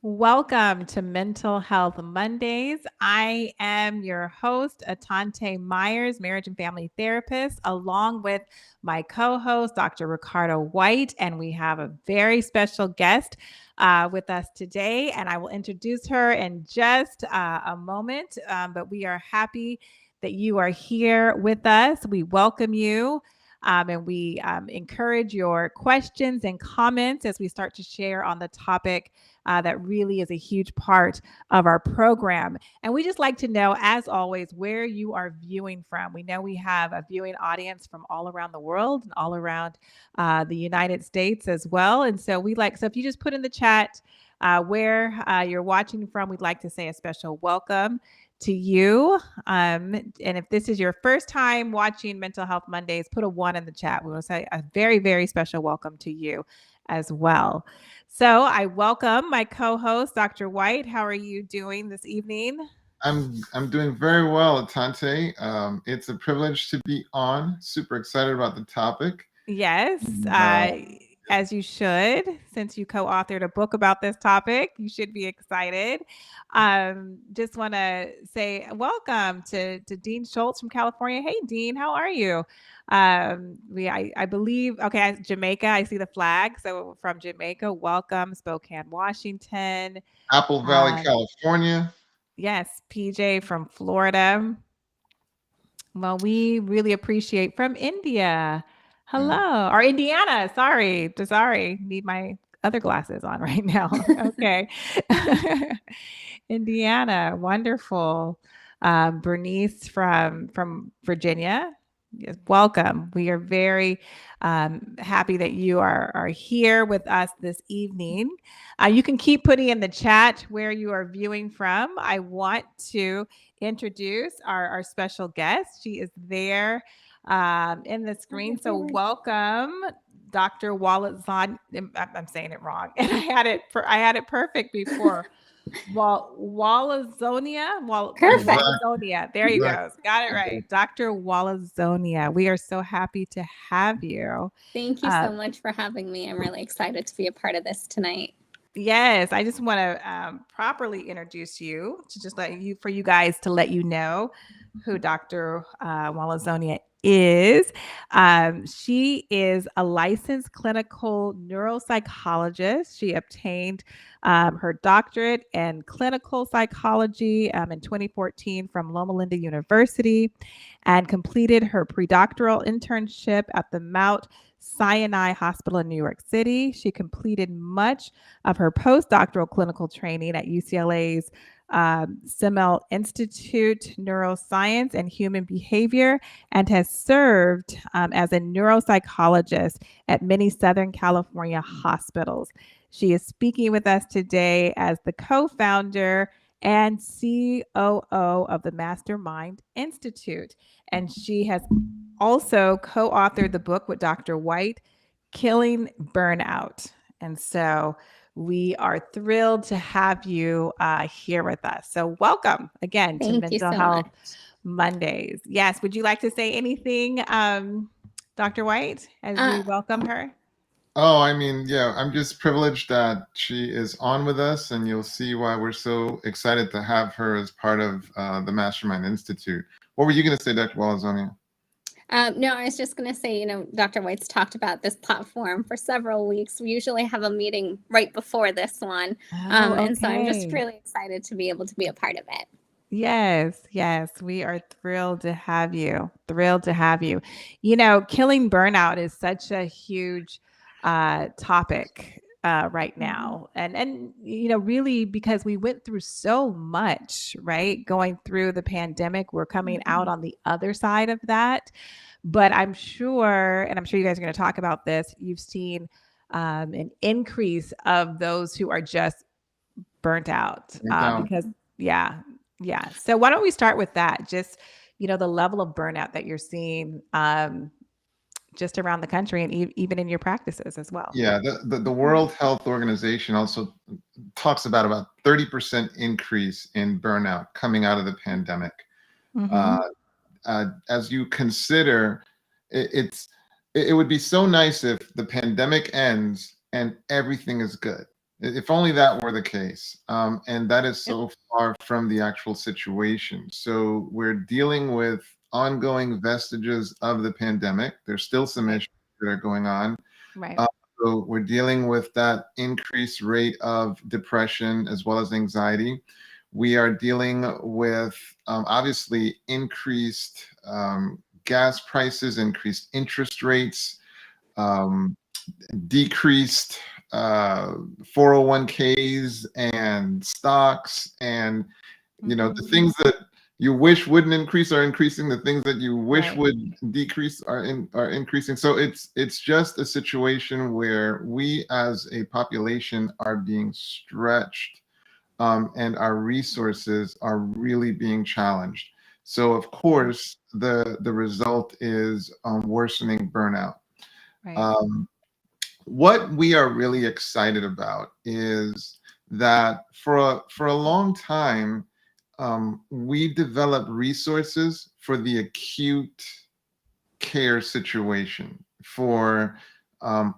Welcome to Mental Health Mondays. I am your host, Atonte Myers, marriage and family therapist, along with my co host, Dr. Ricardo Whyte. And we have a very special guest with us today. And I will introduce her in just a moment. But we are happy that you are here with us. We welcome you. And we encourage your questions and comments as we start to share on the topic that really is a huge part of our program. And we just like to know, as always, where you are viewing from. We know we have a viewing audience from all around the world and all around the United States as well. And so so if you just put in the chat where you're watching from, we'd like to say a special welcome to you. And if this is your first time watching Mental Health Mondays, put a 1 in the chat. We will say a very, very special welcome to you as well. So I welcome my co-host, Dr. White. How are you doing this evening? I'm doing very well, Atonte. It's a privilege to be on. Super excited about the topic. Yes, Uh, as you should. Since you co-authored a book about this topic, you should be excited. Just want to say welcome to Dean Schultz from California. Hey, Dean, how are you? I believe, okay, Jamaica, I see the flag. So from Jamaica, welcome, Spokane, Washington. Apple Valley, California. Yes, PJ from Florida. Well, we really appreciate from India. Hello, or Indiana. Sorry, need my other glasses on right now. Okay. Indiana, wonderful. Bernice from Virginia. Yes, welcome. We are very happy that you are here with us this evening. You can keep putting in the chat where you are viewing from. I want to introduce our special guest. She is there in the screen. So welcome, Dr. Wallazonia. I'm saying it wrong, and I had it perfect before. Wallazonia. Perfect. Wallazonia. There you go. Got it right. Dr. Wallazonia. We are so happy to have you. Thank you so much for having me. I'm really excited to be a part of this tonight. Yes, I just want to properly introduce you to just for you guys to let you know who Dr. Wallazonia is. She is a licensed clinical neuropsychologist. She obtained her doctorate in clinical psychology in 2014 from Loma Linda University and completed her predoctoral internship at the Mount Sinai Hospital in New York City. She completed much of her postdoctoral clinical training at UCLA's Semel Institute Neuroscience and Human Behavior and has served as a neuropsychologist at many Southern California hospitals. She is speaking with us today as the co-founder and COO of the Mastermind Institute. And she has also co-authored the book with Dr. White, Killing Burnout. And so we are thrilled to have you here with us. So welcome again to Mental Health Mondays. Yes. Would you like to say anything, Dr. White, as we welcome her? Oh, I mean, yeah, I'm just privileged that she is on with us, and you'll see why we're so excited to have her as part of the Mastermind Institute. What were you going to say, Dr. Wallazonia? No, I was just going to say, Dr. White's talked about this platform for several weeks. We usually have a meeting right before this one. And so I'm just really excited to be able to be a part of it. Yes, we are thrilled to have you. Killing burnout is such a huge topic right now. And really because we went through so much, right? Going through the pandemic, we're coming out on the other side of that. But I'm sure you guys are going to talk about this, you've seen an increase of those who are just burnt out because so why don't we start with that? Just, the level of burnout that you're seeing just around the country and even in your practices as well. Yeah, the World Health Organization also talks about 30% increase in burnout coming out of the pandemic. As you consider, it would be so nice if the pandemic ends and everything is good. If only that were the case. And that is so far from the actual situation. So we're dealing with ongoing vestiges of the pandemic. There's still some issues that are going on. Right. Uh, so we're dealing with that increased rate of depression as well as anxiety. We are dealing with obviously increased gas prices, increased interest rates, um, decreased 401ks and stocks, and the things that you wish wouldn't increase are increasing. The things that you wish Right. would decrease are increasing. So it's just a situation where we as a population are being stretched, and our resources are really being challenged. So of course the result is worsening burnout. Right. Um, what we are really excited about is that for a long time, we developed resources for the acute care situation, for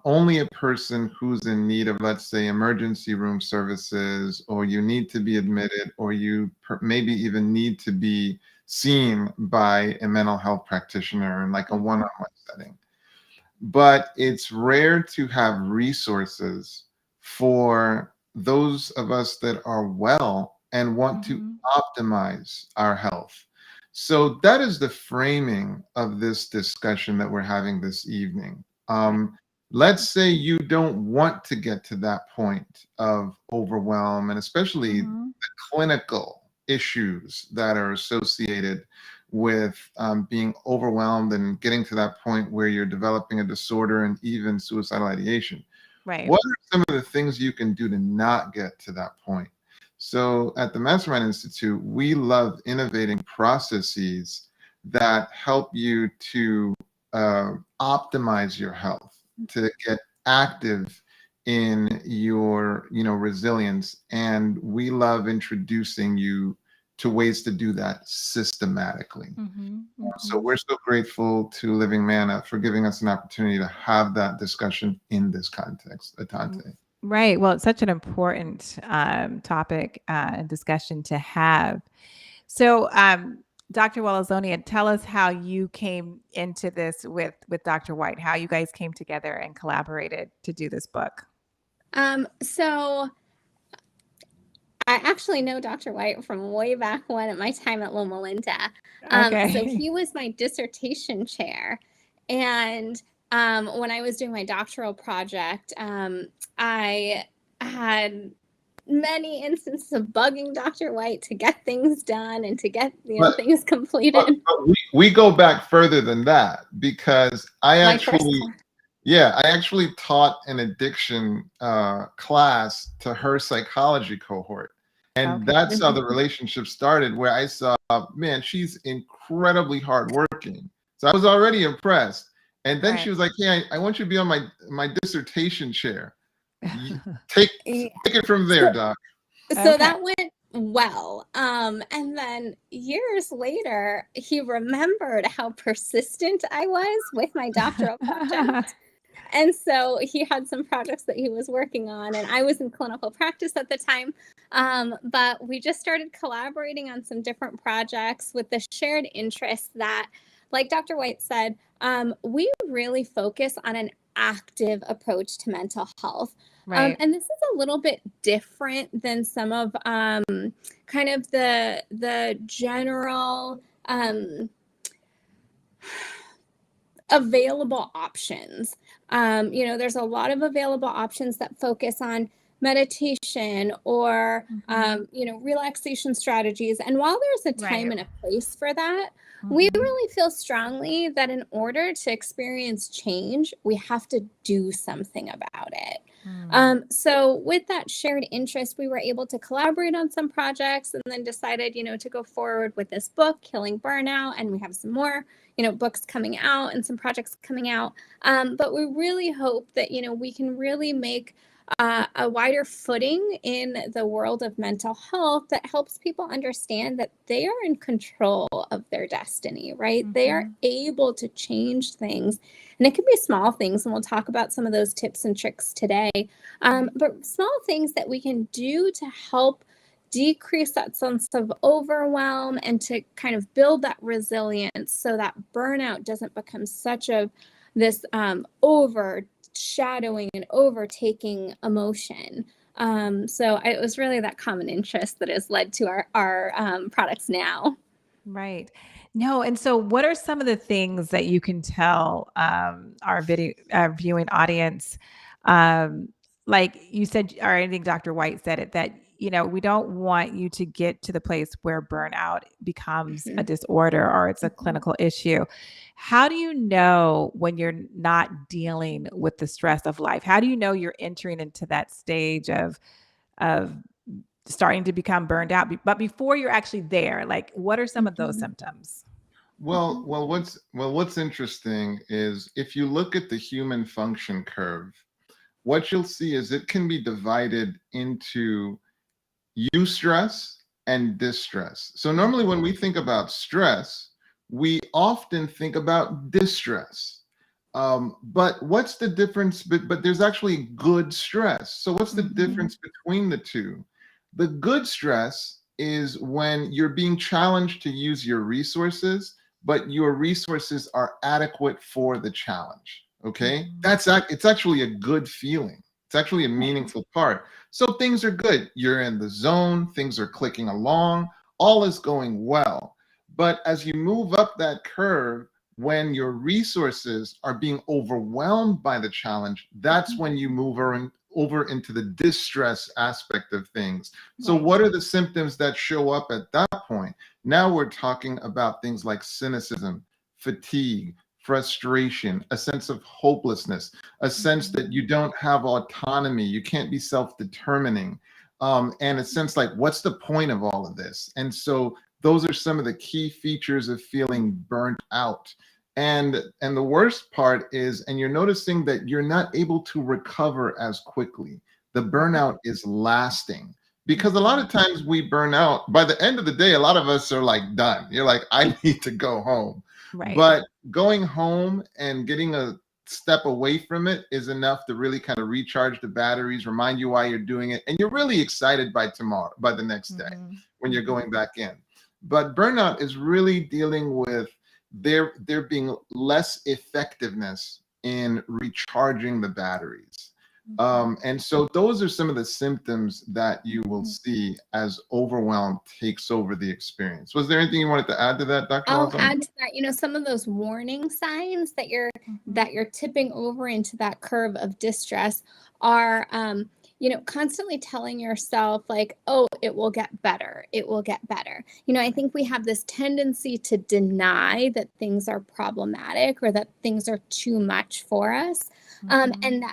only a person who's in need of, let's say, emergency room services, or you need to be admitted, or you maybe even need to be seen by a mental health practitioner in like a one-on-one setting. But it's rare to have resources for those of us that are well and want to optimize our health. So that is the framing of this discussion that we're having this evening. Let's say you don't want to get to that point of overwhelm, and especially the clinical issues that are associated with being overwhelmed and getting to that point where you're developing a disorder and even suicidal ideation. Right. What are some of the things you can do to not get to that point? So at the Mastermind Institute, we love innovating processes that help you to optimize your health, to get active in your resilience. And we love introducing you to ways to do that systematically. So we're so grateful to Living Manna for giving us an opportunity to have that discussion in this context, Atonte. Right. Well, it's such an important topic and discussion to have. So, Dr. Wallazonia, tell us how you came into this with Dr. White, how you guys came together and collaborated to do this book. So I actually know Dr. White from way back when at my time at Loma Linda. So he was my dissertation chair. And when I was doing my doctoral project, I had many instances of bugging Dr. White to get things done and to get things completed. But we go back further than that, because I actually taught an addiction class to her psychology cohort. And that's how the relationship started, where I saw, man, she's incredibly hardworking. So I was already impressed. And then she was like, hey, I want you to be on my dissertation chair. Take it from there, Doc. So that went well. And then years later, he remembered how persistent I was with my doctoral project. And so he had some projects that he was working on, and I was in clinical practice at the time. But we just started collaborating on some different projects with the shared interest that, like Dr. White said, we really focus on an active approach to mental health. And this is a little bit different than some of kind of the general available options. There's a lot of available options that focus on meditation or, relaxation strategies. And while there's a time and a place for that, we really feel strongly that in order to experience change, we have to do something about it. So with that shared interest, we were able to collaborate on some projects and then decided, to go forward with this book, Killing Burnout. And we have some more, books coming out and some projects coming out. But we really hope that, we can really make a wider footing in the world of mental health that helps people understand that they are in control of their destiny, right? They are able to change things. And it can be small things, and we'll talk about some of those tips and tricks today. But small things that we can do to help decrease that sense of overwhelm and to kind of build that resilience so that burnout doesn't become such of this overshadowing and overtaking emotion. So it was really that common interest that has led to our products now. Right. No. And so what are some of the things that you can tell our video viewing audience? Like you said, or I think Dr. White said it, that, we don't want you to get to the place where burnout becomes a disorder or it's a clinical issue. How do you know when you're not dealing with the stress of life? How do you know you're entering into that stage of starting to become burned out? But before you're actually there, like, what are some of those symptoms? Well, what's interesting is if you look at the human function curve, what you'll see is it can be divided into eustress and distress. So normally when we think about stress, we often think about distress. But what's the difference? But there's actually good stress. So what's the difference between the two? The good stress is when you're being challenged to use your resources, but your resources are adequate for the challenge. Okay, it's actually a good feeling. It's actually a meaningful part. So things are good. You're in the zone. Things are clicking along. All is going well. But as you move up that curve, when your resources are being overwhelmed by the challenge, that's when you move over into the distress aspect of things. So what are the symptoms that show up at that point? Now we're talking about things like cynicism, fatigue, frustration, a sense of hopelessness, a sense that you don't have autonomy, you can't be self-determining, and a sense like, what's the point of all of this? And so those are some of the key features of feeling burnt out. And the worst part is, and you're noticing that you're not able to recover as quickly. The burnout is lasting. Because a lot of times we burn out. By the end of the day, a lot of us are like done. You're like, I need to go home. Right. But going home and getting a step away from it is enough to really kind of recharge the batteries, remind you why you're doing it. And you're really excited by the next day when you're going back in. But burnout is really dealing with there being less effectiveness in recharging the batteries. And so those are some of the symptoms that you will see as overwhelm takes over the experience. Was there anything you wanted to add to that, Dr. I'll Walzonia? add to that, some of those warning signs that you're tipping over into that curve of distress are constantly telling yourself like, oh, it will get better. It will get better. I think we have this tendency to deny that things are problematic or that things are too much for us. And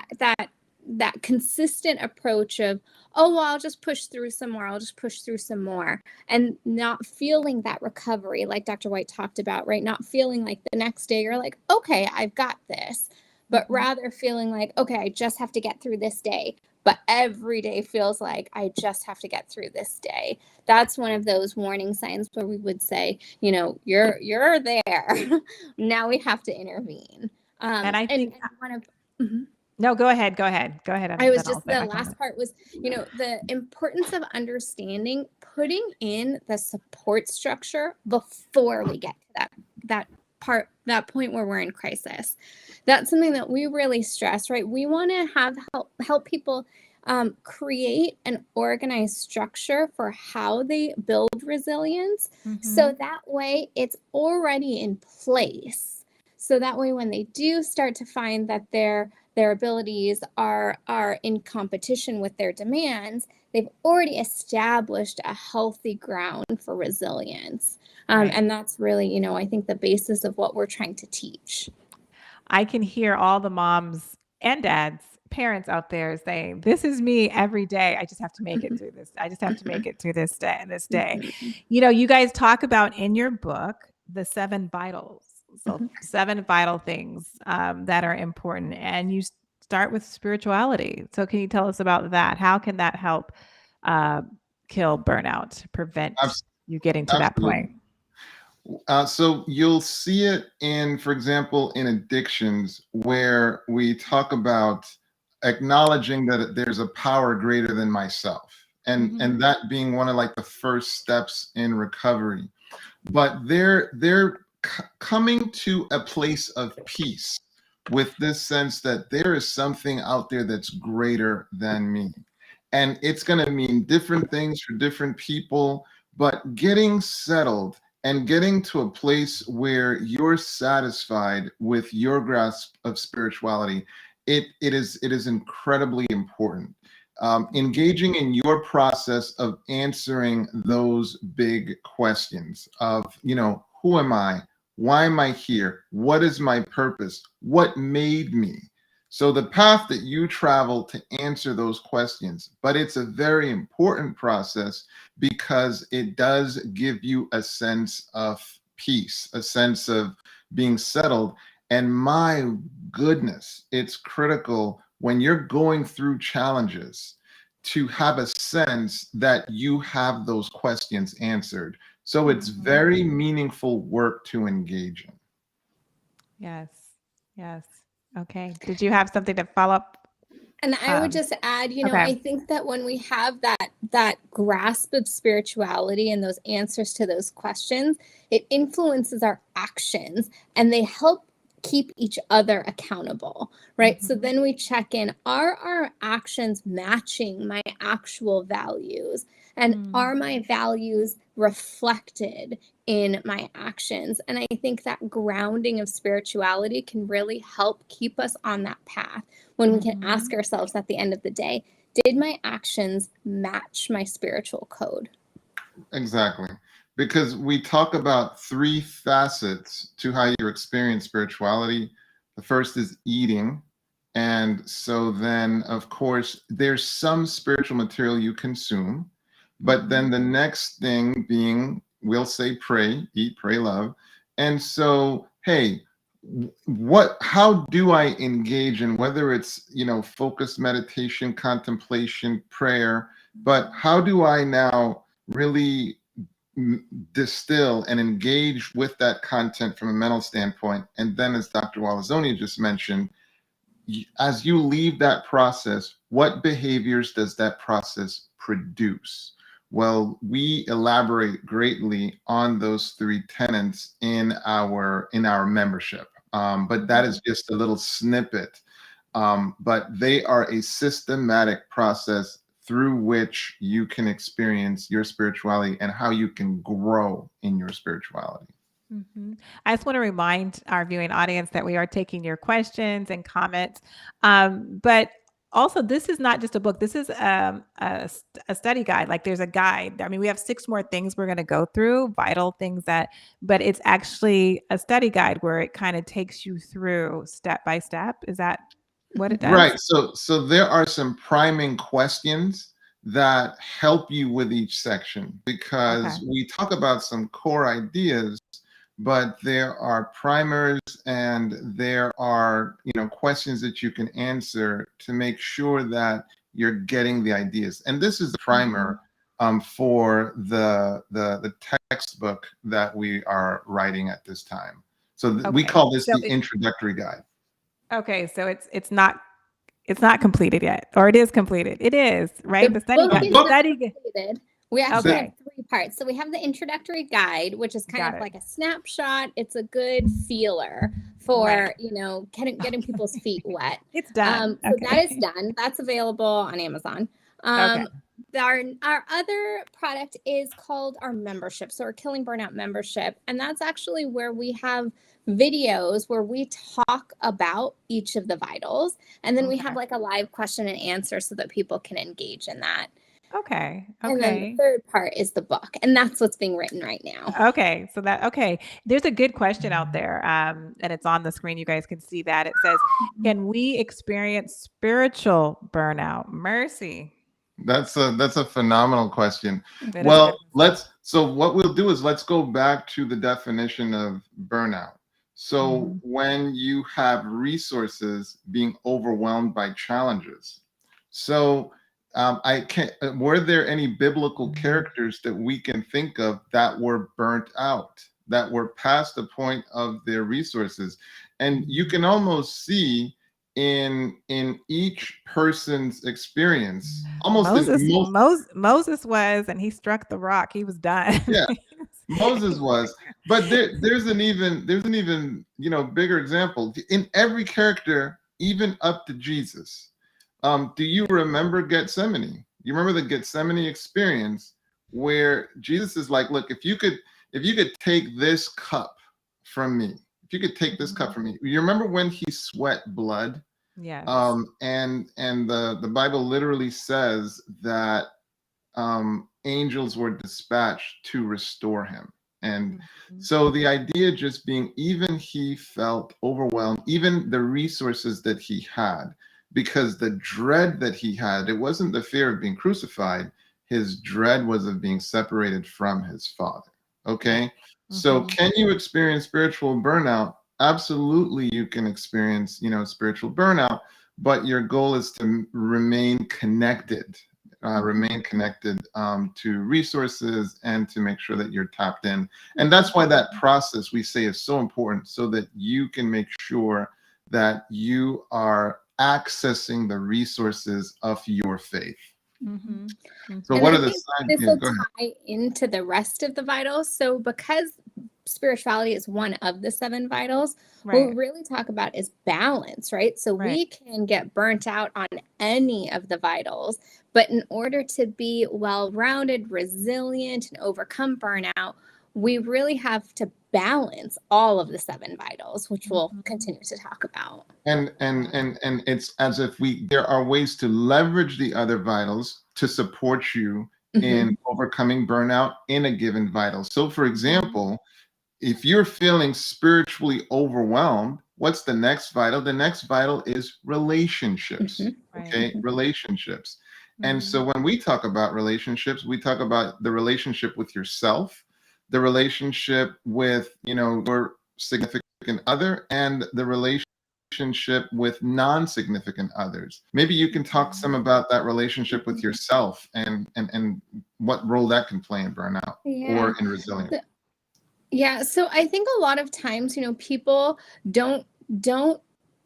that consistent approach of, oh, well, I'll just push through some more. I'll just push through some more. And not feeling that recovery, like Dr. White talked about, right? Not feeling like the next day you're like, okay, I've got this. But rather feeling like, okay, I just have to get through this day. But every day feels like I just have to get through this day. That's one of those warning signs where we would say, you're there. Now we have to intervene. And I think and one of no, go ahead. I was just, the last part was, the importance of understanding, putting in the support structure before we get to that point where we're in crisis. That's something that we really stress, right? We want to help people create an organized structure for how they build resilience. So that way it's already in place. So that way when they do start to find that their abilities are in competition with their demands, they've already established a healthy ground for resilience. And that's really, I think the basis of what we're trying to teach. I can hear all the moms and dads, parents out there saying, this is me every day. I just have to make it through this. I just have to make it through this day. You guys talk about in your book, the 7 vitals. So 7 vital things that are important. And you start with spirituality. So can you tell us about that? How can that help kill burnout, prevent you getting to that point? So you'll see it in, for example, in addictions, where we talk about acknowledging that there's a power greater than myself, and that being one of like the first steps in recovery. But they're coming to a place of peace with this sense that there is something out there that's greater than me. And it's going to mean different things for different people, but getting settled and getting to a place where you're satisfied with your grasp of spirituality, it is incredibly important. Engaging in your process of answering those big questions of, who am I? Why am I here? What is my purpose? What made me? So the path that you travel to answer those questions, but it's a very important process because it does give you a sense of peace, a sense of being settled. And my goodness, it's critical when you're going through challenges to have a sense that you have those questions answered. So it's very meaningful work to engage in. Yes. Yes. Okay. Did you have something to follow up? And I would just add, I think that when we have that grasp of spirituality and those answers to those questions, it influences our actions and they help keep each other accountable, right? So then we check in, are our actions matching my actual values? And are my values reflected in my actions? And I think that grounding of spirituality can really help keep us on that path when we can ask ourselves at the end of the day, did my actions match my spiritual code? Exactly. Because we talk about three facets to how you experience spirituality. The first is eating. And so then, of course, there's some spiritual material you consume. But then the next thing being, we'll say pray, eat, pray, love. And so, hey, how do I engage in, whether it's, focused meditation, contemplation, prayer, but how do I now really distill and engage with that content from a mental standpoint? And then, as Dr. Walzonia just mentioned, as you leave that process, what behaviors does that process produce? Well, we elaborate greatly on those three tenets in our membership, but that is just a little snippet. But they are a systematic process through which you can experience your spirituality and how you can grow in your spirituality. I just want to remind our viewing audience that we are taking your questions and comments. But also, this is not just a book. This is a study guide. Like there's a guide. I mean, we have 6 more things we're going to go through, vital things but it's actually a study guide where it kind of takes you through step by step. Is that what it does? Right. So there are some priming questions that help you with each section, because we talk about some core ideas, but there are primers and there are, questions that you can answer to make sure that you're getting the ideas. And this is the primer for the textbook that we are writing at this time. So we call this the introductory guide. Okay, so it's not completed yet, or it is completed. It is, right? The study guide. Completed. We actually have 3 parts. So we have the introductory guide, which is kind of like a snapshot. It's a good feeler for, getting people's feet wet. It's done. So that is done. That's available on Amazon. Our other product is called our membership. So our Killing Burnout membership. And that's actually where we have videos where we talk about each of the vitals. And then we have like a live question and answer so that people can engage in that. Okay. And then the third part is the book, and that's what's being written right now. Okay. So there's a good question out there. And it's on the screen. You guys can see that. It says, can we experience spiritual burnout? Mercy. That's a phenomenal question. So what we'll do is let's go back to the definition of burnout. So when you have resources being overwhelmed by challenges, so I can't. Were there any biblical characters that we can think of that were burnt out, that were past the point of their resources? And you can almost see in each person's experience, almost in most. Moses was, and he struck the rock. He was done. Yeah, Moses was, but there's an even bigger example in every character, even up to Jesus. Do you remember Gethsemane? You remember the Gethsemane experience where Jesus is like, look, if you could take this cup from me, if you could take this cup from me. You remember when he sweat blood? Yeah. And the Bible literally says that angels were dispatched to restore him. And so the idea just being, even he felt overwhelmed, even the resources that he had, because the dread that he had, it wasn't the fear of being crucified. His dread was of being separated from his father. Okay. So can you experience spiritual burnout? Absolutely. You can experience, spiritual burnout, but your goal is to remain connected. To resources and to make sure that you're tapped in. And that's why that process we say is so important, so that you can make sure that you are accessing the resources of your faith. So and what I are the think signs? this will tie into the rest of the vitals. So because spirituality is one of the 7 vitals, what we really talk about is balance, right? So we can get burnt out on any of the vitals, but in order to be well-rounded, resilient, and overcome burnout, we really have to balance all of the 7 vitals, which we'll continue to talk about. And it's as if there are ways to leverage the other vitals to support you in overcoming burnout in a given vital. So for example, if you're feeling spiritually overwhelmed, what's the next vital? The next vital is relationships. Okay, relationships. And so when we talk about relationships, we talk about the relationship with yourself, the relationship with, your significant other, and the relationship with non-significant others. Maybe you can talk some about that relationship with yourself and what role that can play in burnout or in resilience. Yeah, so I think a lot of times, people don't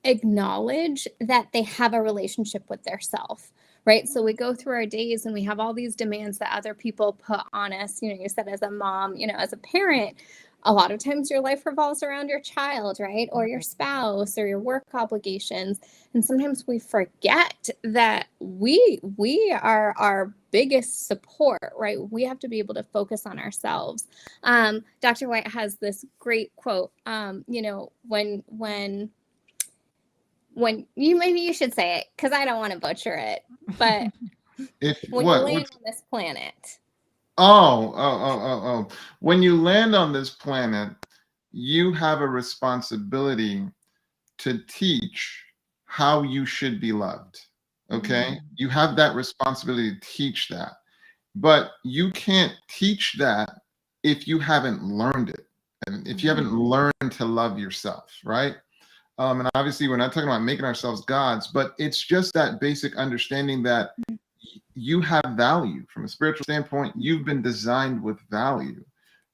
acknowledge that they have a relationship with their self, right? So we go through our days and we have all these demands that other people put on us. You said as a mom, as a parent, a lot of times your life revolves around your child, right? Or your spouse or your work obligations. And sometimes we forget that we are our biggest support, right? We have to be able to focus on ourselves. Dr. White has this great quote, when maybe you should say it because I don't want to butcher it, but when you land on this planet. When you land on this planet, you have a responsibility to teach how you should be loved. Okay. You have that responsibility to teach that, but you can't teach that if you haven't learned it. And if you haven't learned to love yourself, right? And obviously we're not talking about making ourselves gods, but it's just that basic understanding that you have value from a spiritual standpoint. You've been designed with value,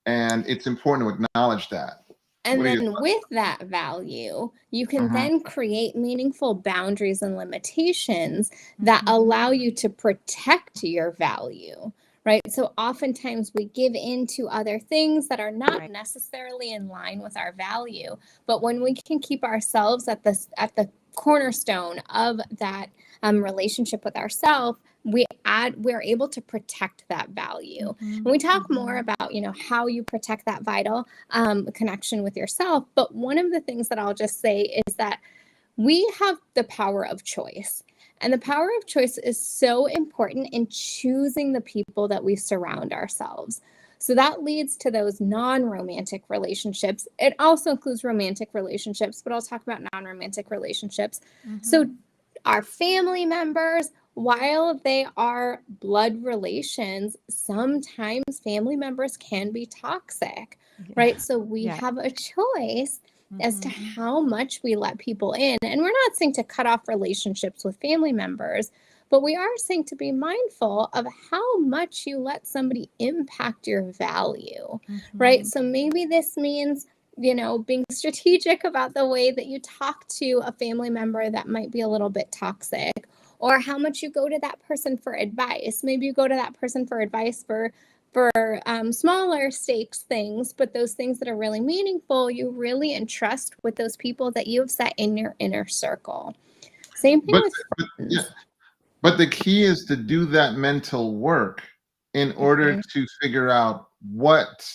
and it's important to acknowledge that. And then with that value, you can then create meaningful boundaries and limitations that allow you to protect your value, right? So oftentimes we give in to other things that are not necessarily in line with our value. But when we can keep ourselves at the cornerstone of that relationship with ourselves, we're able to protect that value. And we talk more about, how you protect that vital connection with yourself. But one of the things that I'll just say is that we have the power of choice. And the power of choice is so important in choosing the people that we surround ourselves. So that leads to those non-romantic relationships. It also includes romantic relationships, but I'll talk about non-romantic relationships. So our family members, while they are blood relations, sometimes family members can be toxic, right? So we have a choice as to how much we let people in. And we're not saying to cut off relationships with family members, but we are saying to be mindful of how much you let somebody impact your value, right? So maybe this means, being strategic about the way that you talk to a family member that might be a little bit toxic, or how much you go to that person for advice. Maybe you go to that person for advice for smaller stakes things, but those things that are really meaningful, you really entrust with those people that you have set in your inner circle. Same thing with friends. Yeah. But the key is to do that mental work in order to figure out what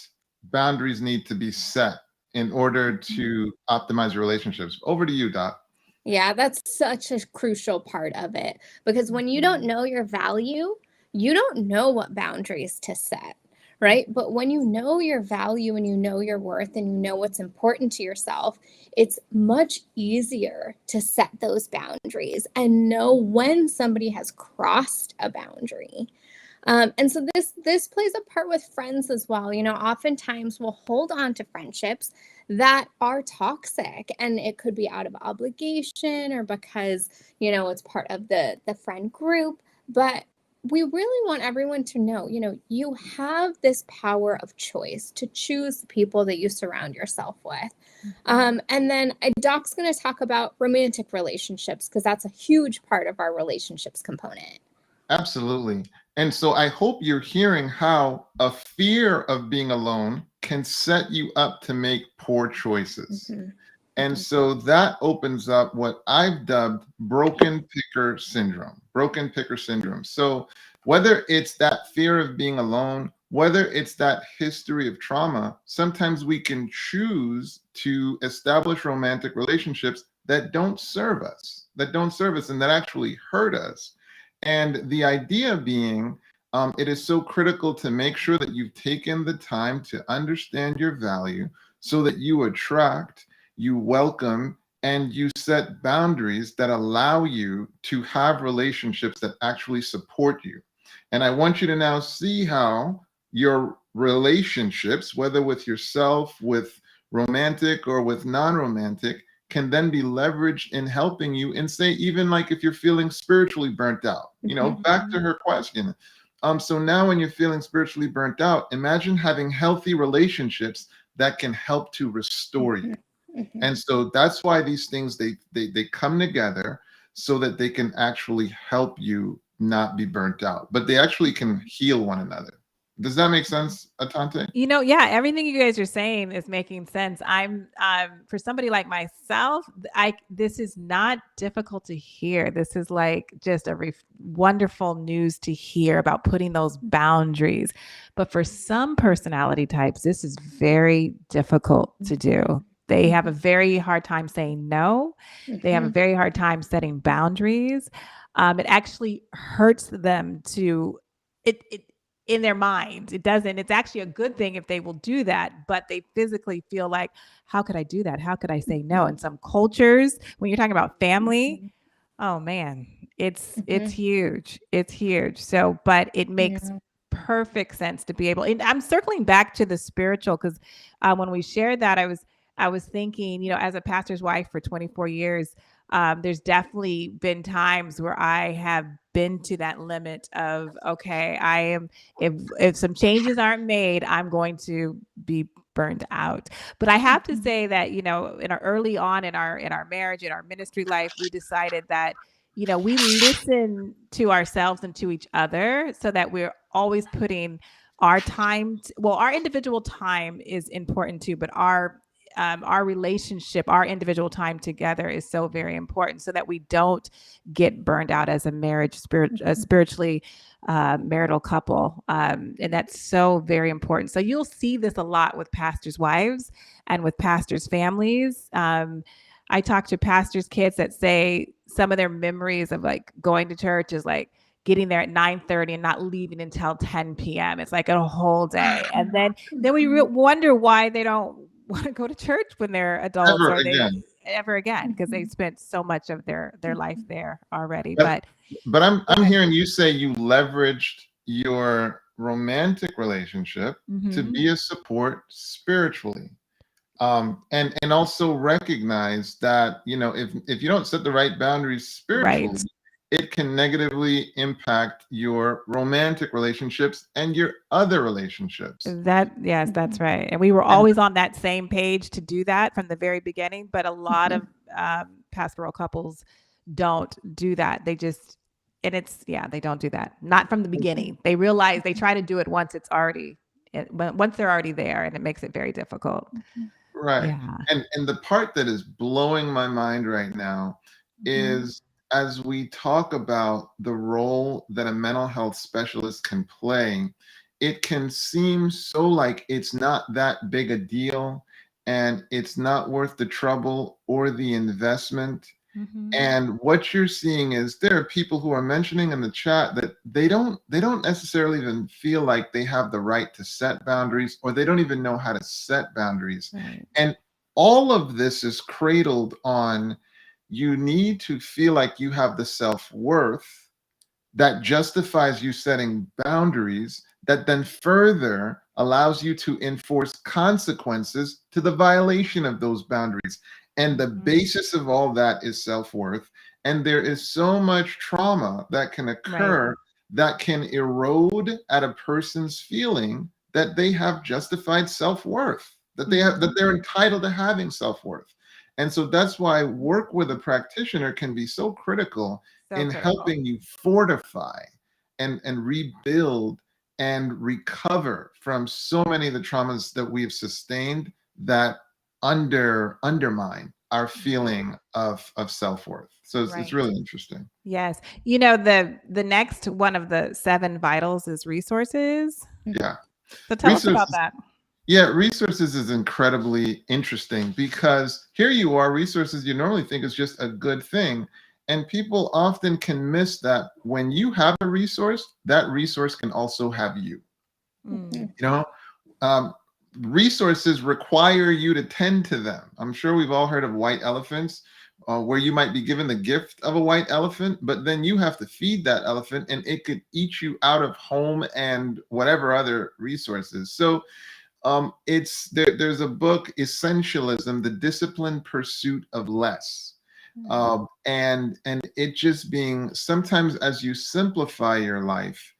boundaries need to be set in order to optimize your relationships. Over to you, Doc. Yeah, that's such a crucial part of it, because when you don't know your value, you don't know what boundaries to set, right? But when you know your value and you know your worth and you know what's important to yourself, it's much easier to set those boundaries and know when somebody has crossed a boundary. And so this plays a part with friends as well. Oftentimes we'll hold on to friendships that are toxic, and it could be out of obligation or because, it's part of the friend group. But we really want everyone to know, you have this power of choice to choose the people that you surround yourself with. And then Doc's going to talk about romantic relationships, because that's a huge part of our relationships component. Absolutely. And so I hope you're hearing how a fear of being alone can set you up to make poor choices. And so that opens up what I've dubbed broken picker syndrome. Broken picker syndrome. So whether it's that fear of being alone, whether it's that history of trauma, sometimes we can choose to establish romantic relationships that don't serve us, and that actually hurt us. And the idea being, it is so critical to make sure that you've taken the time to understand your value so that you attract, you welcome, and you set boundaries that allow you to have relationships that actually support you. And I want you to now see how your relationships, whether with yourself, with romantic or with non-romantic, can then be leveraged in helping you in, say, even like if you're feeling spiritually burnt out, back to her question. So now when you're feeling spiritually burnt out, imagine having healthy relationships that can help to restore you. And so that's why these things, they come together so that they can actually help you not be burnt out, but they actually can heal one another. Does that make sense, Atonte? Yeah, everything you guys are saying is making sense. I'm for somebody like myself, this is not difficult to hear. This is like just a wonderful news to hear about putting those boundaries. But for some personality types, this is very difficult to do. They have a very hard time saying no. They have a very hard time setting boundaries. It actually hurts them to it in their mind. It's actually a good thing if they will do that, but they physically feel like, how could I do that? How could I say no? In some cultures, when you're talking about family, oh man, it's huge. It's huge. So, but it makes perfect sense to be able, and I'm circling back to the spiritual, because when we shared that, I was thinking, as a pastor's wife for 24 years, there's definitely been times where I have been to that limit of, okay, I am, if some changes aren't made, I'm going to be burned out. But I have to say that, early on in our marriage, in our ministry life, we decided that, we listen to ourselves and to each other so that we're always putting our time, our individual time is important too, but our relationship, our individual time together is so very important, so that we don't get burned out as a marriage, spiritually marital couple. And that's so very important. So you'll see this a lot with pastors' wives and with pastors' families. I talk to pastors' kids that say some of their memories of like going to church is like getting there at 9:30 and not leaving until 10 p.m. It's like a whole day. And then we wonder why they don't want to go to church when they're adults ever again, because they spent so much of their life there already. But I'm hearing you say you leveraged your romantic relationship to be a support spiritually. And also recognize that, you know, if you don't set the right boundaries spiritually, Right. it can negatively impact your romantic relationships and your other relationships. Yes, that's right. And we were And always on that same page to do that from the very beginning. But a lot of pastoral couples don't do that. They just, and it's, yeah, they don't do that. Not from the beginning. They realize they try to do it once it's already, once they're already there, and it makes it very difficult. right. Yeah. And the part that is blowing my mind right now is, as we talk about the role that a mental health specialist can play, it can seem so like it's not that big a deal and it's not worth the trouble or the investment. And what you're seeing is there are people who are mentioning in the chat that they don't necessarily even feel like they have the right to set boundaries, or they don't even know how to set boundaries. Right. And all of this is cradled on, you need to feel like you have the self-worth that justifies you setting boundaries, that then further allows you to enforce consequences to the violation of those boundaries. And the basis of all that is self-worth. And there is so much trauma that can occur that can erode at a person's feeling that they have justified self-worth, that they're entitled to having self-worth. And so that's why work with a practitioner can be so critical in helping you fortify and rebuild and recover from so many of the traumas that we've sustained that undermine our feeling of self-worth. So it's really interesting. Yes. You know, the next one of the 7 vitals is resources. Yeah. So tell us about that. Yeah, resources is incredibly interesting because here you are, resources you normally think is just a good thing. And people often can miss that when you have a resource, that resource can also have you. You know, resources require you to tend to them. I'm sure we've all heard of white elephants, where you might be given the gift of a white elephant, but then you have to feed that elephant and it could eat you out of home and whatever other resources. So there's a book, Essentialism: The Disciplined Pursuit of Less. And it just being, sometimes as you simplify your life,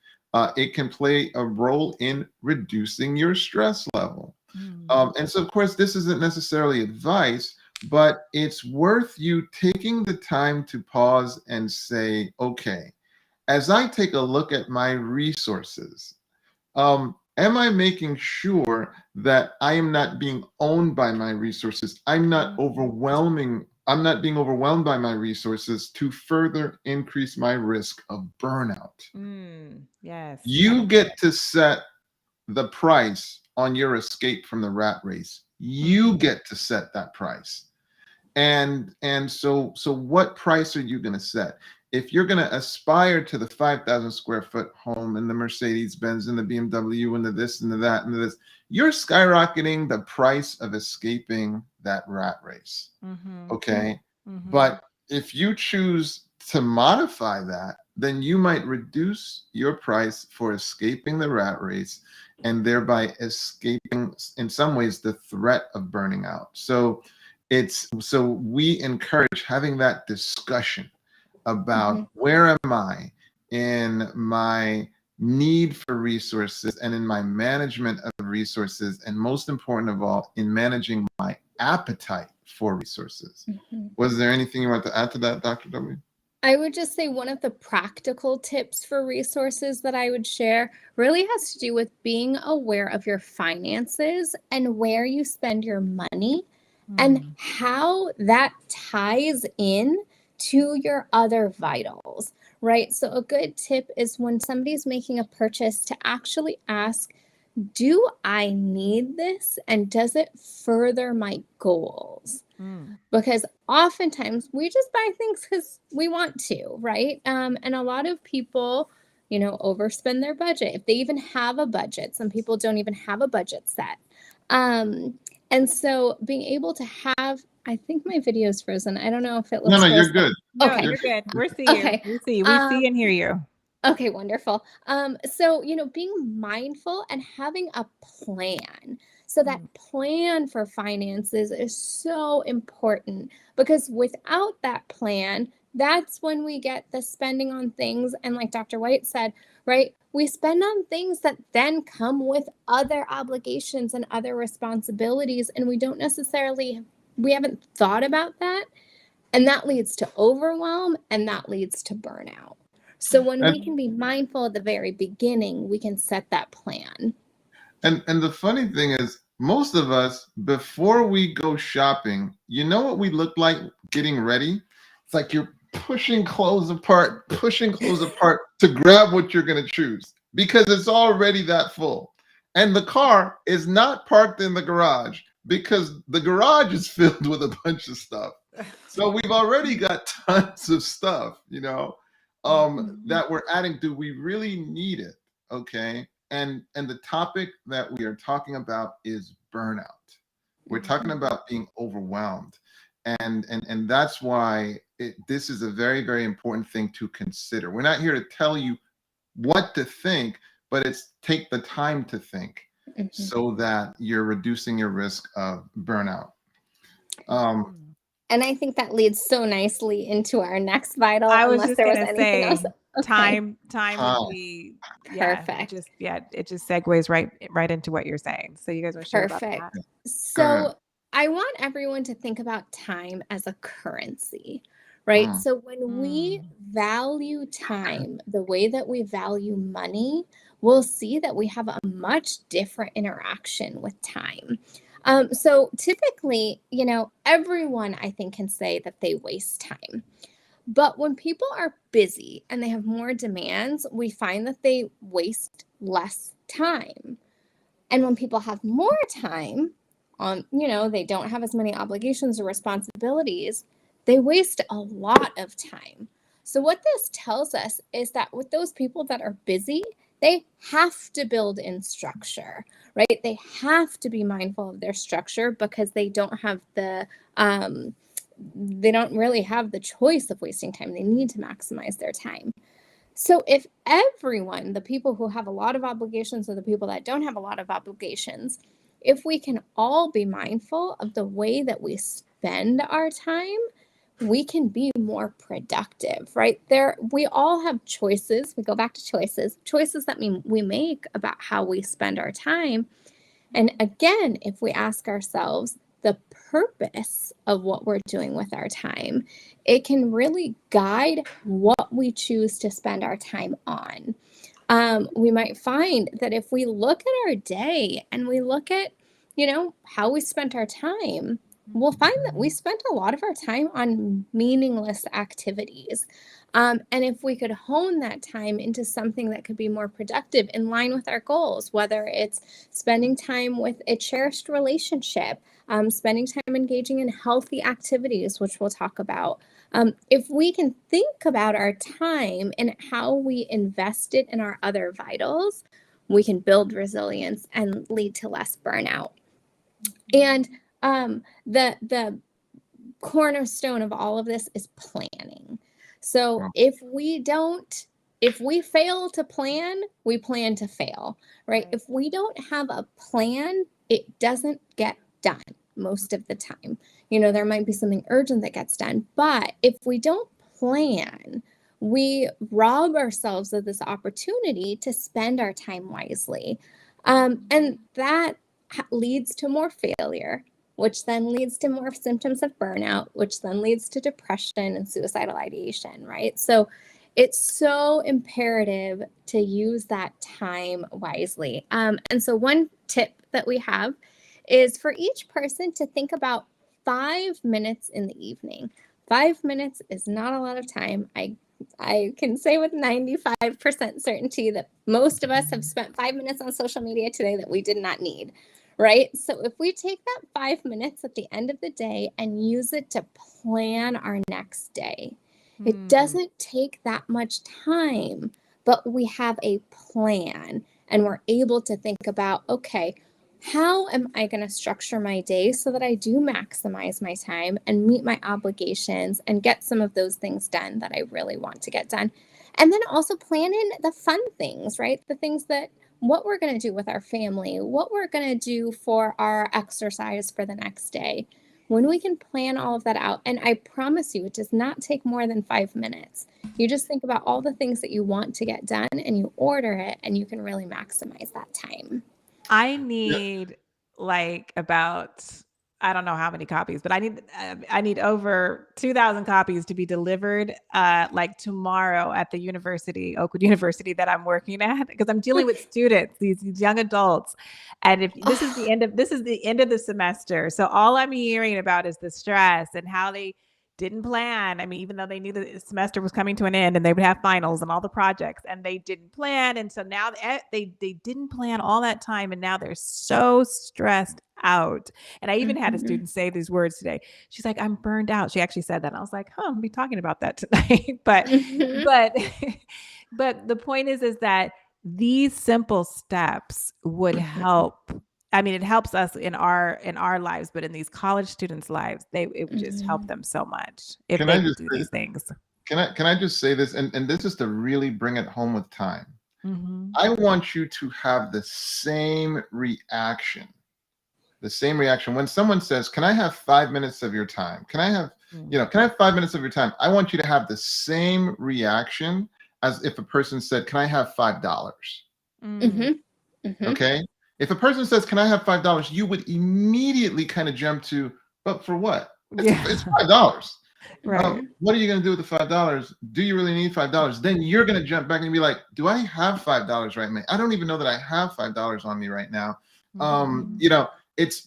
it can play a role in reducing your stress level. And so, of course, this isn't necessarily advice, but it's worth you taking the time to pause and say, okay, as I take a look at my resources, am I making sure that I am not being owned by my resources? I'm not being overwhelmed by my resources to further increase my risk of burnout. Yes. You get to set the price on your escape from the rat race. You get to set that price. And so what price are you going to set? If you're going to aspire to the 5,000 square foot home and the Mercedes Benz and the BMW and the this and the that and the this, you're skyrocketing the price of escaping that rat race. Okay. But if you choose to modify that, then you might reduce your price for escaping the rat race and thereby escaping, in some ways, the threat of burning out. So we encourage having that discussion about where am I in my need for resources and in my management of resources, and most important of all, in managing my appetite for resources. Was there anything you want to add to that, Dr. W? I would just say one of the practical tips for resources that I would share really has to do with being aware of your finances and where you spend your money and how that ties in to your other vitals, right? So a good tip is when somebody's making a purchase to actually ask, do I need this? And does it further my goals? Because oftentimes we just buy things because we want to, right? And a lot of people, overspend their budget. If they even have a budget, some people don't even have a budget set. And so being able to have, I think my video is frozen. I don't know if it looks No, frozen. you're good. Okay. You're good. We're seeing you. Okay. We see and hear you. Okay, wonderful. So, being mindful and having a plan. So that plan for finances is so important, because without that plan, that's when we get the spending on things. And like Dr. White said, right, we spend on things that then come with other obligations and other responsibilities. And we haven't thought about that. And that leads to overwhelm, and that leads to burnout. So when we can be mindful at the very beginning, we can set that plan. And the funny thing is, most of us, before we go shopping, you know what we look like getting ready? It's like you're pushing clothes apart to grab what you're going to choose, because it's already that full. And the car is not parked in the garage because the garage is filled with a bunch of stuff. So we've already got tons of stuff, that we're adding. Do we really need it? Okay. And the topic that we are talking about is burnout. We're talking about being overwhelmed. And that's why this is a very, very important thing to consider. We're not here to tell you what to think, but it's take the time to think so that you're reducing your risk of burnout. And I think that leads so nicely into our next vital. I was unless just there was gonna anything say, else. Okay. time would be perfect. It just segues right into what you're saying. So you guys want to share about that? So I want everyone to think about time as a currency, right? So when we value time the way that we value money, we'll see that we have a much different interaction with time. So typically, everyone, I think, can say that they waste time. But when people are busy and they have more demands, we find that they waste less time. And when people have more time, they don't have as many obligations or responsibilities, they waste a lot of time. So what this tells us is that with those people that are busy, they have to build in structure, right? They have to be mindful of their structure, because they don't really have the choice of wasting time. They need to maximize their time. So if everyone, the people who have a lot of obligations or the people that don't have a lot of obligations, if we can all be mindful of the way that we spend our time, we can be more productive, right? We all have choices. We go back to choices that we make about how we spend our time. And again, if we ask ourselves the purpose of what we're doing with our time, it can really guide what we choose to spend our time on. We might find that if we look at our day and we look at, how we spent our time, we'll find that we spent a lot of our time on meaningless activities. And if we could hone that time into something that could be more productive in line with our goals, whether it's spending time with a cherished relationship, spending time engaging in healthy activities, which we'll talk about. If we can think about our time and how we invest it in our other vitals, we can build resilience and lead to less burnout. And the cornerstone of all of this is planning. So if we fail to plan, we plan to fail, right? If we don't have a plan, it doesn't get done most of the time. There might be something urgent that gets done, but if we don't plan, we rob ourselves of this opportunity to spend our time wisely. And that leads to more failure, which then leads to more symptoms of burnout, which then leads to depression and suicidal ideation, right? So it's so imperative to use that time wisely. And so one tip that we have is for each person to think about 5 minutes in the evening. 5 minutes is not a lot of time. I can say with 95% certainty that most of us have spent 5 minutes on social media today that we did not need, right? So if we take that 5 minutes at the end of the day and use it to plan our next day, it doesn't take that much time, but we have a plan and we're able to think about, okay, how am I going to structure my day so that I do maximize my time and meet my obligations and get some of those things done that I really want to get done? And then also plan in the fun things, right? The things that what we're going to do with our family, what we're going to do for our exercise for the next day. When we can plan all of that out, and I promise you, it does not take more than 5 minutes. You just think about all the things that you want to get done and you order it, and you can really maximize that time. I need like about, I don't know how many copies, but I need over 2,000 copies to be delivered like tomorrow at the university, Oakwood University, that I'm working at, because I'm dealing with students, these young adults. And if this is the end of the semester, so all I'm hearing about is the stress and how they didn't plan. I mean, even though they knew the semester was coming to an end and they would have finals and all the projects, and they didn't plan. And so now they didn't plan all that time, and now they're so stressed out. And I even had a student say these words today. She's like, "I'm burned out." She actually said that. And I was like, "I'll be talking about that tonight." but the point is that these simple steps would help. I mean, it helps us in our lives, but in these college students' lives, it would just help them so much if they would do these things. Can I just say this, and this is to really bring it home with time. I want you to have the same reaction when someone says, "Can I have 5 minutes of your time? Can I have 5 minutes of your time?" I want you to have the same reaction as if a person said, "Can I have $5?" Okay. If a person says, "Can I have $5?" you would immediately kind of jump to, "But for what? It's $5. Right. What are you going to do with the $5? Do you really need $5?" Then you're going to jump back and be like, "Do I have $5 right now? I don't even know that I have $5 on me right now."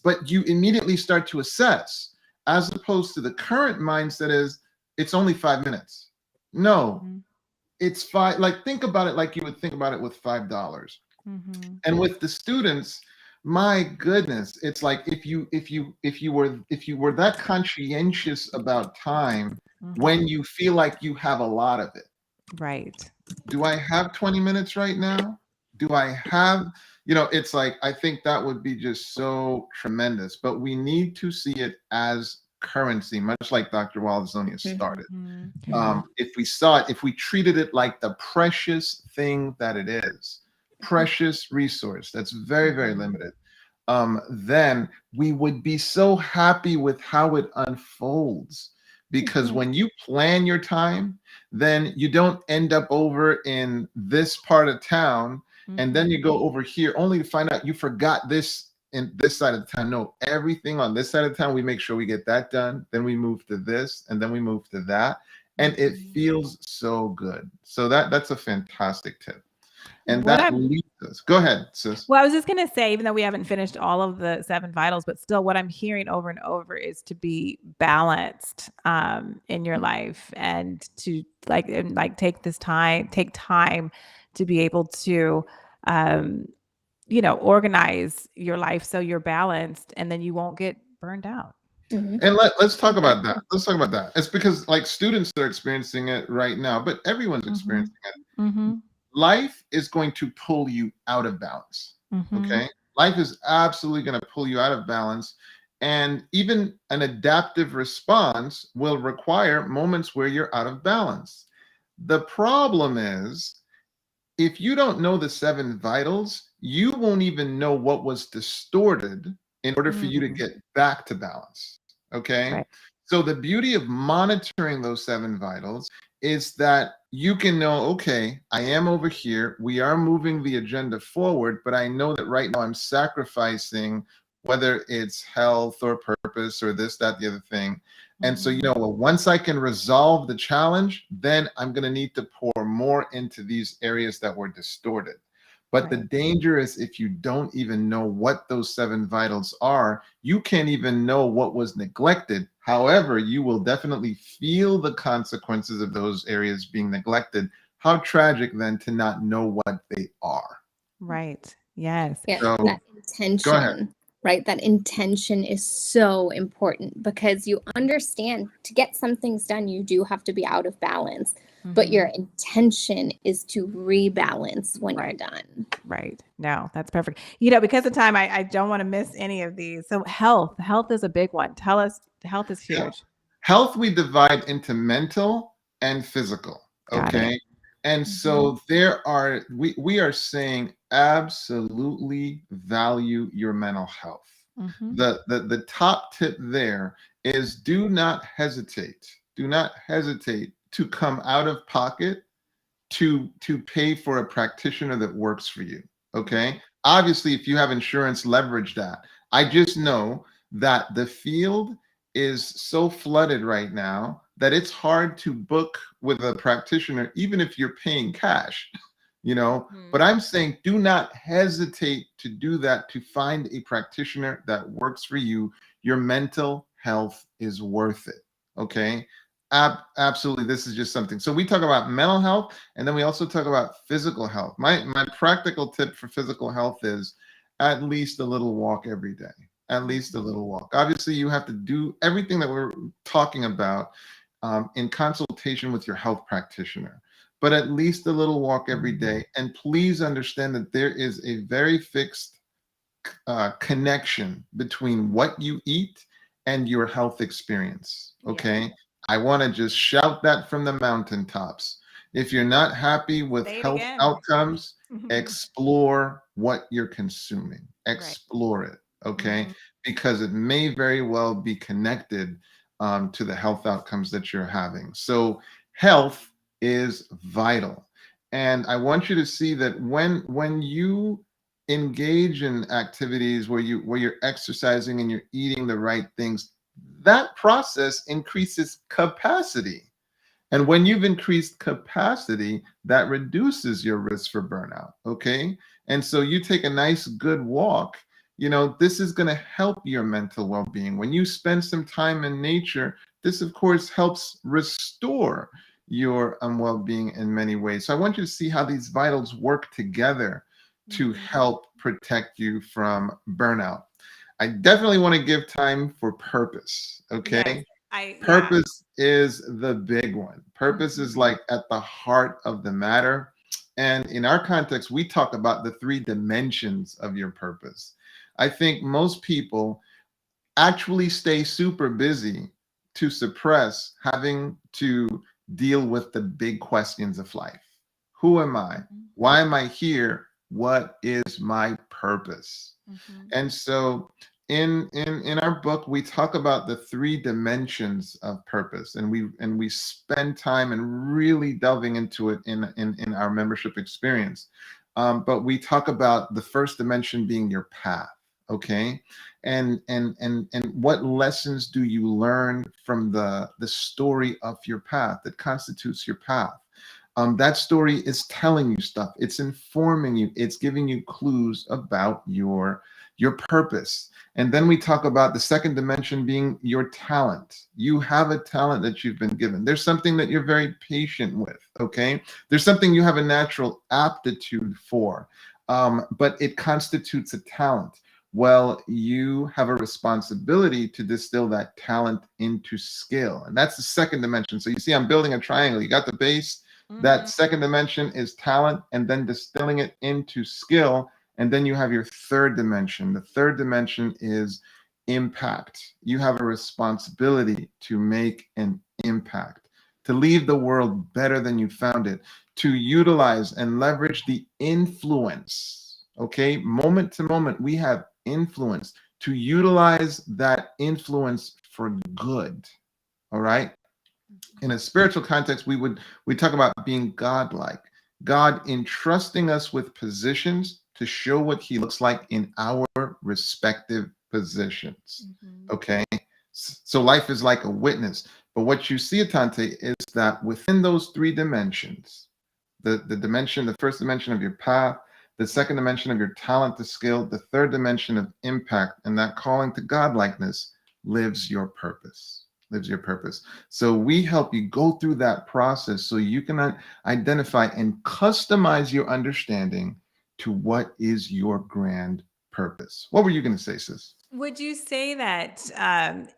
But you immediately start to assess, as opposed to the current mindset is, it's only 5 minutes. No, it's five. Like, think about it like you would think about it with $5. And with the students, my goodness, it's like if you were that conscientious about time when you feel like you have a lot of it. Right. Do I have 20 minutes right now? Do I have, it's like, I think that would be just so tremendous, but we need to see it as currency, much like Dr. Walzonia started. If we treated it like the precious thing that it is, precious resource that's very, very limited, then we would be so happy with how it unfolds. Because when you plan your time, then you don't end up over in this part of town and then you go over here only to find out you forgot this in this side of the town. No, everything on this side of town, we make sure we get that done. Then we move to this, and then we move to that. And it feels so good. So that's a fantastic tip. And that leads us. Go ahead, sis. Well, I was just going to say, even though we haven't finished all of the 7 vitals, but still what I'm hearing over and over is to be balanced in your life, and to take time to be able to, organize your life so you're balanced, and then you won't get burned out. And let's talk about that. Let's talk about that. It's because like students are experiencing it right now, but everyone's experiencing it. Life is going to pull you out of balance. Okay. Life is absolutely going to pull you out of balance. And even an adaptive response will require moments where you're out of balance. The problem is, if you don't know the 7 vitals, you won't even know what was distorted in order for you to get back to balance. Okay. Right. So the beauty of monitoring those 7 vitals is that you can know, okay, I am over here. We are moving the agenda forward, but I know that right now I'm sacrificing, whether it's health or purpose or this, that, the other thing. And so, once I can resolve the challenge, then I'm going to need to pour more into these areas that were distorted. But the danger is, if you don't even know what those 7 vitals are, you can't even know what was neglected. However, you will definitely feel the consequences of those areas being neglected. How tragic then to not know what they are. Right. Yes. Yeah. So, that intention. Go ahead. Right? That intention is so important, because you understand, to get some things done, you do have to be out of balance. But your intention is to rebalance when you're done. Right. No, that's perfect. Because of time, I don't want to miss any of these. So health is a big one. Tell us, health is huge. Yeah. Health we divide into mental and physical. Okay. And so we are saying absolutely value your mental health. The top tip there is do not hesitate. Do not hesitate to come out of pocket to pay for a practitioner that works for you. Okay. Obviously, if you have insurance, leverage that. I just know that the field is so flooded right now that it's hard to book with a practitioner, even if you're paying cash, you know. But I'm saying do not hesitate to do that, to find a practitioner that works for you. Your mental health is worth it. Okay. Absolutely. This is just something. So we talk about mental health, and then we also talk about physical health. My practical tip for physical health is at least a little walk every day. At least a little walk. Obviously, you have to do everything that we're talking about in consultation with your health practitioner, but at least a little walk every day. And please understand that there is a very fixed connection between what you eat and your health experience. Okay. Yeah. I want to just shout that from the mountaintops. If you're not happy with health outcomes, explore what you're consuming. Explore it. Okay. Because it may very well be connected to the health outcomes that you're having. So health is vital. And I want you to see that when you engage in activities where you're exercising and you're eating the right things, that process increases capacity. And when you've increased capacity, that reduces your risk for burnout. Okay. And so you take a nice, good walk, you know, this is going to help your mental well-being. When you spend some time in nature, this, of course, helps restore your well-being in many ways. So I want you to see how these vitals work together to help protect you from burnout. I definitely want to give time for purpose. Okay. Purpose is the big one. Purpose is like at the heart of the matter. And in our context, we talk about the 3 dimensions of your purpose. I think most people actually stay super busy to suppress having to deal with the big questions of life. Who am I? Why am I here? What is my purpose? And so in our book, we talk about the 3 dimensions of purpose, and we spend time and really delving into it in our membership experience. But we talk about the first dimension being your path. Okay. And what lessons do you learn from the story of your path that constitutes your path? That story is telling you stuff. It's informing you. It's giving you clues about your purpose. And then we talk about the second dimension being your talent. You have a talent that you've been given. There's something that you're very patient with. Okay. There's something you have a natural aptitude for, but it constitutes a talent. Well, you have a responsibility to distill that talent into skill. And that's the second dimension. So you see, I'm building a triangle. You got the base. That second dimension is talent, and then distilling it into skill. And then you have your third dimension. The third dimension is impact. You have a responsibility to make an impact, to leave the world better than you found it, to utilize and leverage the influence. Okay, moment to moment, we have influence, to utilize that influence for good. All right. In a spiritual context, we talk about being godlike, God entrusting us with positions to show what he looks like in our respective positions. Okay. So life is like a witness. But what you see, Atonte, is that within those 3 dimensions, the dimension, the first dimension of your path, the second dimension of your talent, the skill, the third dimension of impact, and that calling to godlikeness, lives your purpose. Lives your purpose. So we help you go through that process so you can identify and customize your understanding to what is your grand purpose. What were you going to say, sis? Would you say that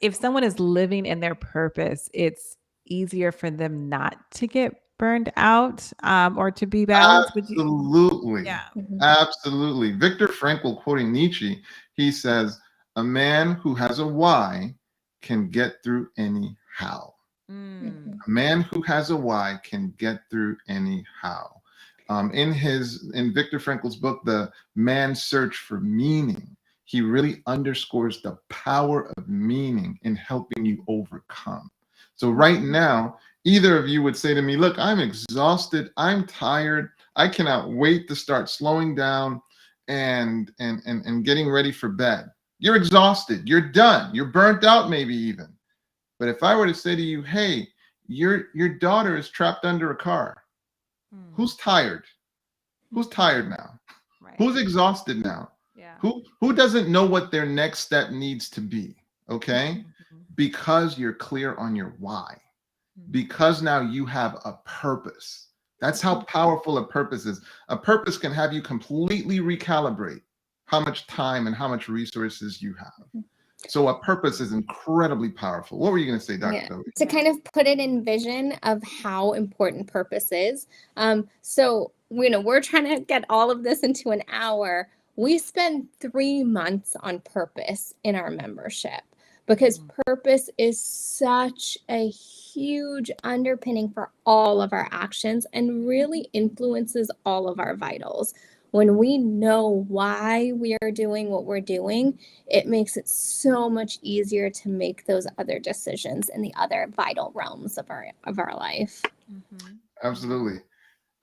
if someone is living in their purpose, it's easier for them not to get burned out or to be balanced? Absolutely. Absolutely. Viktor Frankl, quoting Nietzsche, he says, a man who has a why can get through any how. Mm. A man who has a why can get through anyhow. In Viktor Frankl's book, The Man's Search for Meaning, he really underscores the power of meaning in helping you overcome. So right now, either of you would say to me, look, I'm exhausted, I'm tired, I cannot wait to start slowing down and getting ready for bed. You're exhausted, you're done, you're burnt out, maybe even. But if I were to say to you, hey, your daughter is trapped under a car, who's tired? Who's tired now? Right. Who's exhausted now? Yeah. Who doesn't know what their next step needs to be? Okay? Because you're clear on your why. Because now you have a purpose. That's how powerful a purpose is. A purpose can have you completely recalibrate how much time and how much resources you have. So a purpose is incredibly powerful. What were you going to say, Dr. Toby? To kind of put it in vision of how important purpose is. So, we're trying to get all of this into an hour. We spend 3 months on purpose in our membership because purpose is such a huge underpinning for all of our actions and really influences all of our vitals. When we know why we are doing what we're doing, it makes it so much easier to make those other decisions in the other vital realms of our life. Absolutely.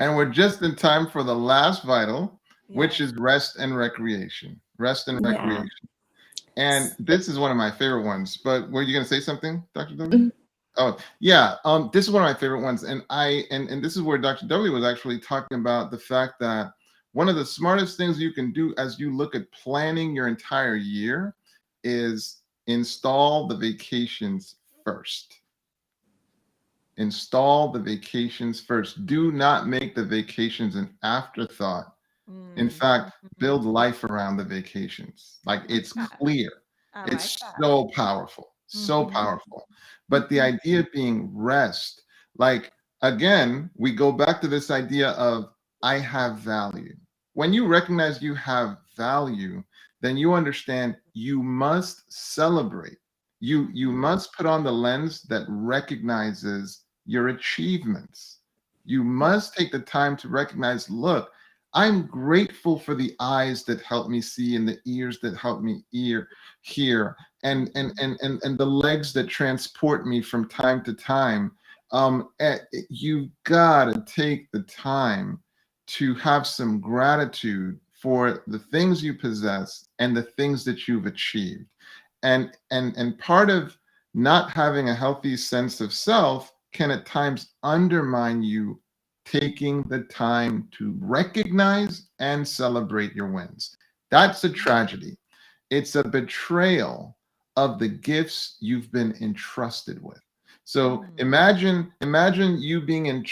And we're just in time for the last vital, which is rest and recreation. Rest and recreation. And this is one of my favorite ones. But were you going to say something, Dr. W? Oh, yeah. This is one of my favorite ones. And this is where Dr. W was actually talking about the fact that one of the smartest things you can do as you look at planning your entire year is install the vacations first. Install the vacations first. Do not make the vacations an afterthought. In fact, build life around the vacations. Like, it's clear. It's so powerful, so powerful. But the idea being rest, like, again, we go back to this idea of I have value. When you recognize you have value, then you understand you must celebrate. You must put on the lens that recognizes your achievements. You must take the time to recognize, look, I'm grateful for the eyes that help me see and the ears that help me hear, and the legs that transport me from time to time. You've got to take the time to have some gratitude for the things you possess and the things that you've achieved. And part of not having a healthy sense of self can at times undermine you taking the time to recognize and celebrate your wins. That's a tragedy. It's a betrayal of the gifts you've been entrusted with. So imagine you being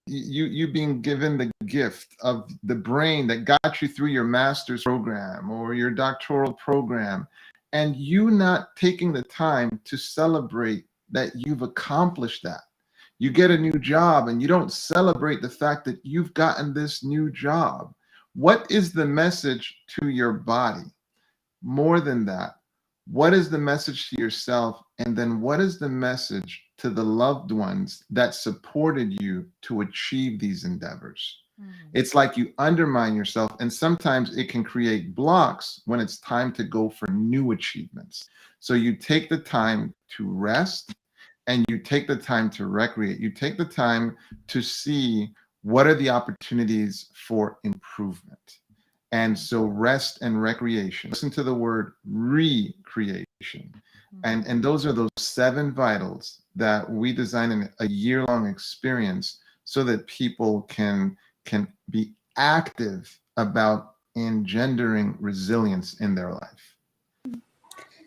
you being given the gift of the brain that got you through your master's program or your doctoral program, and you not taking the time to celebrate that you've accomplished that. You get a new job and you don't celebrate the fact that you've gotten this new job. What is the message to your body? More than that, what is the message to yourself? And then what is the message to the loved ones that supported you to achieve these endeavors? It's like you undermine yourself, and sometimes it can create blocks when it's time to go for new achievements. So you take the time to rest, and you take the time to recreate. You take the time to see what are the opportunities for improvement. And so rest and recreation. Listen to the word recreation. And those are those 7 vitals that we design in a year-long experience so that people can be active about engendering resilience in their life.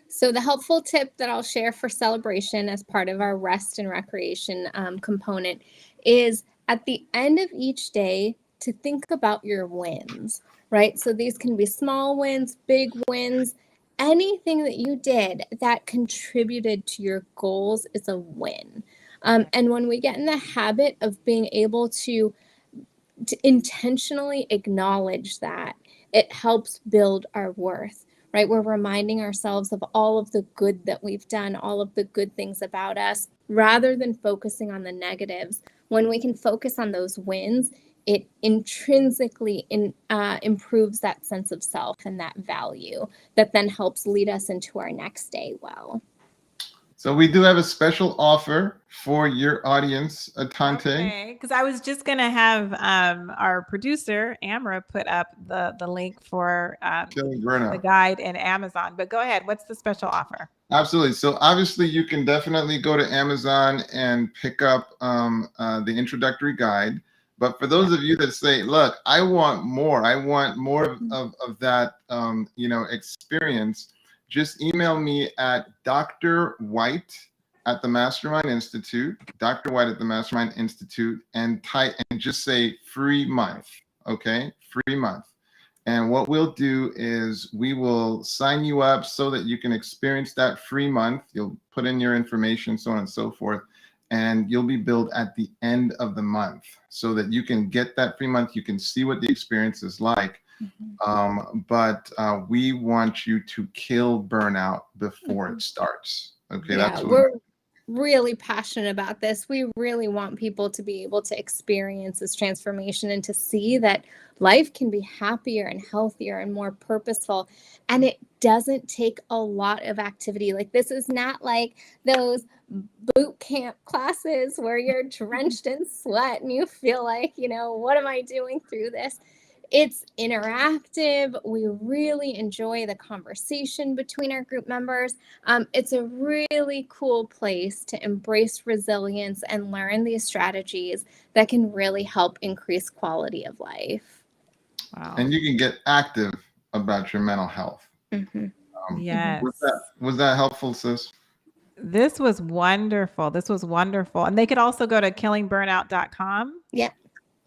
So the helpful tip that I'll share for celebration as part of our rest and recreation component is at the end of each day to think about your wins, right? So these can be small wins, big wins, anything that you did that contributed to your goals is a win. And when we get in the habit of being able to intentionally acknowledge that, it helps build our worth. right? We're reminding ourselves of all of the good that we've done, all of the good things about us, rather than focusing on the negatives. When we can focus on those wins, it intrinsically improves that sense of self and that value that then helps lead us into our next day well. So we do have a special offer for your audience, Atonte. Okay, because I was just going to have our producer, Amra, put up the link for Killing Burnout. the guide in Amazon. But go ahead. What's the special offer? Absolutely. So obviously you can definitely go to Amazon and pick up the introductory guide. But for those of you that say, look, I want more of that, experience, just email me at Dr. White at the Mastermind Institute, Dr. White at the Mastermind Institute, and just say free month. Okay, free month. And what we'll do is we will sign you up so that you can experience that free month. You'll put in your information, so on and so forth, and you'll be billed at the end of the month so that you can get that free month. You can see what the experience is like. But we want you to kill burnout before it starts. Okay, that's what we're really passionate about this. We really want people to be able to experience this transformation and to see that life can be happier and healthier and more purposeful. And it doesn't take a lot of activity. Like, this is not like those boot camp classes where you're drenched in sweat and you feel like, what am I doing through this? It's interactive. We really enjoy the conversation between our group members. It's a really cool place to embrace resilience and learn these strategies that can really help increase quality of life. Wow. And you can get active about your mental health. Yes. Was that helpful, sis? This was wonderful. This was wonderful. And they could also go to killingburnout.com. Yeah.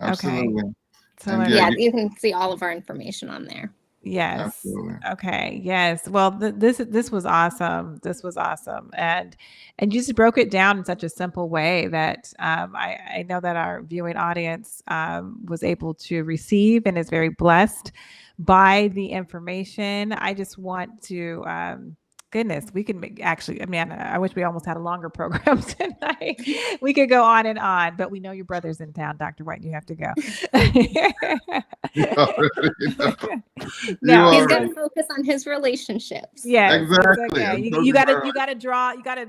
Absolutely. Okay. So you can see all of our information on there. Yes. Absolutely. Okay. Yes. Well, this was awesome. This was awesome, and you just broke it down in such a simple way that I know that our viewing audience was able to receive and is very blessed by the information. I just want to. Goodness, we can actually, I wish we almost had a longer program tonight. We could go on and on, but we know your brother's in town, Dr. White. You have to go. No, he's got to focus on his relationships. Yeah, exactly. Okay. You gotta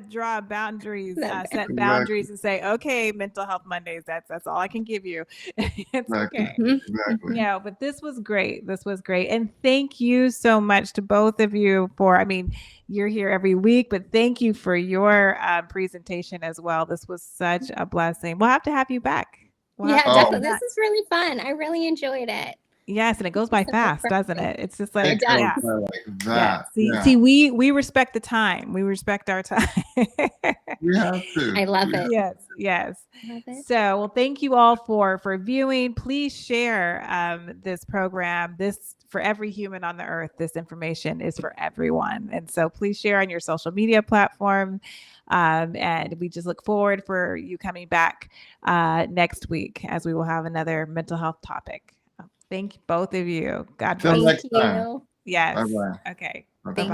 draw boundaries, set boundaries, and say, okay, Mental Health Mondays. That's all I can give you. It's okay. Exactly. Yeah, but this was great. This was great, and thank you so much to both of you for. You're here every week, but thank you for your presentation as well. This was such a blessing. We'll have to have you back. Definitely. This is really fun. I really enjoyed it. Yes, and it goes by fast, doesn't it? It's just like, it does. Like that. Yeah. See, we respect the time. We respect our time. We have to. I love it. Yes. Love it. So, well, thank you all for viewing. Please share this program. This, for every human on the earth, this information is for everyone. And so please share on your social media platform. And we just look forward for you coming back next week as we will have another mental health topic. Thank both of you. God bless. Till next time. Yes. Bye-bye. Okay. Bye-bye.